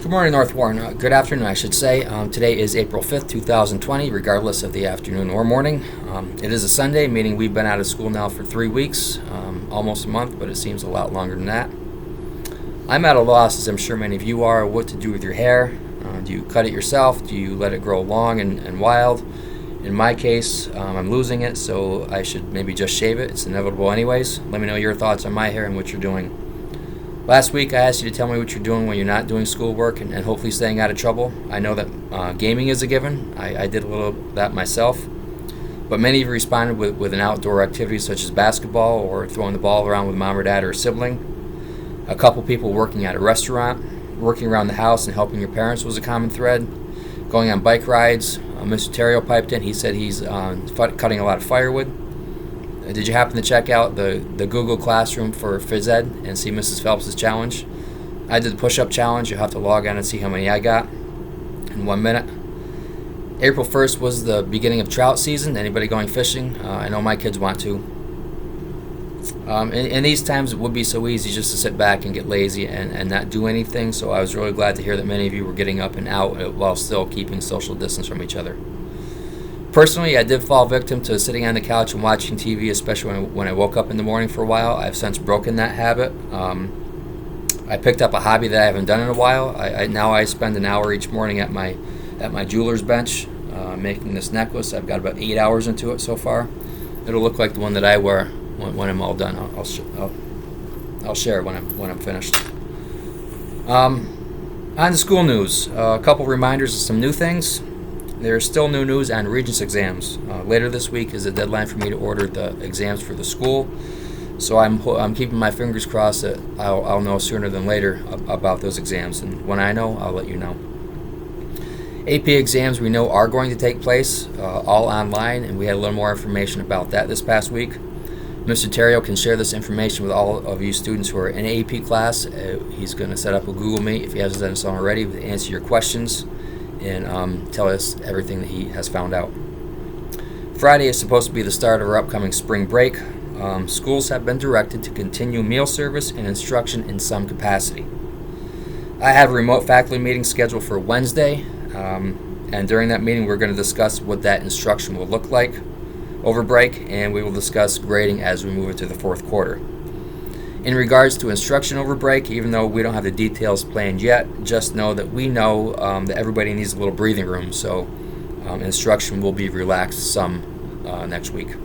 Good morning, North Warren. Good afternoon, I should say. Today is April 5th, 2020, regardless of the afternoon or morning. It is a Sunday, meaning we've been out of school now for 3 weeks, almost a month, but it seems a lot longer than that. I'm at a loss, as I'm sure many of you are, what to do with your hair. Do you cut it yourself? Do you let it grow long and wild? In my case, I'm losing it, so I should maybe just shave it. It's inevitable anyways. Let me know your thoughts on my hair and what you're doing. Last week, I asked you to tell me what you're doing when you're not doing schoolwork and hopefully staying out of trouble. I know that gaming is a given. I did a little of that myself. But many of you responded with an outdoor activity such as basketball or throwing the ball around with mom or dad or a sibling. A couple people working at a restaurant. Working around the house and helping your parents was a common thread. Going on bike rides. Mr. Terrio piped in. He said he's cutting a lot of firewood. Did you happen to check out the Google Classroom for phys ed and see Mrs. Phelps' challenge? I did the push-up challenge. You'll have to log on and see how many I got in 1 minute. April 1st was the beginning of trout season. Anybody going fishing? I know my kids want to. In these times, it would be so easy just to sit back and get lazy and not do anything, so I was really glad to hear that many of you were getting up and out while still keeping social distance from each other. Personally, I did fall victim to sitting on the couch and watching TV, especially when I woke up in the morning for a while. I've since broken that habit. I picked up a hobby that I haven't done in a while. Now I spend an hour each morning at my jeweler's bench making this necklace. I've got about 8 hours into it so far. It'll look like the one that I wear when I'm all done. I'll share it when I'm finished. On to school news. A couple reminders of some new things. There's still new news on Regents exams. Later this week is the deadline for me to order the exams for the school, so I'm keeping my fingers crossed that I'll know sooner than later about those exams, and when I know, I'll let you know. AP exams we know are going to take place, all online, and we had a little more information about that this past week. Mr. Terrio can share this information with all of you students who are in AP class. He's going to set up a Google Meet, if he hasn't done so already, to answer your questions and tell us everything that he has found out. Friday is supposed to be the start of our upcoming spring break. Schools have been directed to continue meal service and instruction in some capacity. I have a remote faculty meeting scheduled for Wednesday, and during that meeting we're going to discuss what that instruction will look like over break, and we will discuss grading as we move into the fourth quarter. In regards to instruction over break, even though we don't have the details planned yet, just know that we know that everybody needs a little breathing room, so instruction will be relaxed some next week.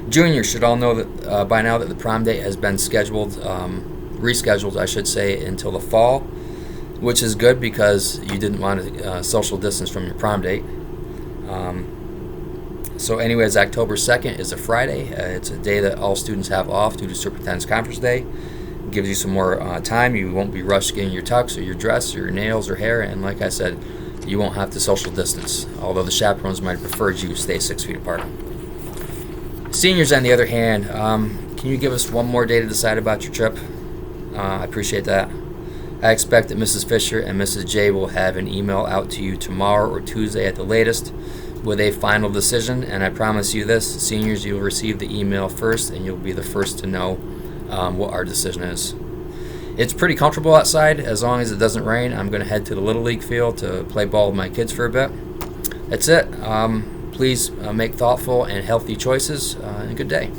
Juniors should all know that by now that the prom date has been rescheduled, I should say, until the fall, which is good because you didn't want to social distance from your prom date. So anyways, October 2nd is a Friday. It's a day that all students have off due to Superintendent's Conference Day. It gives you some more time. You won't be rushed getting your tux or your dress or your nails or hair. And like I said, you won't have to social distance, although the chaperones might have preferred you stay 6 feet apart. Seniors, on the other hand, can you give us one more day to decide about your trip? I appreciate that. I expect that Mrs. Fisher and Mrs. J will have an email out to you tomorrow or Tuesday at the latest with a final decision, and I promise you this, seniors, you'll receive the email first and you'll be the first to know what our decision is. It's pretty comfortable outside as long as it doesn't rain. I'm going to head to the Little League field to play ball with my kids for a bit. That's it. Please make thoughtful and healthy choices, and good day.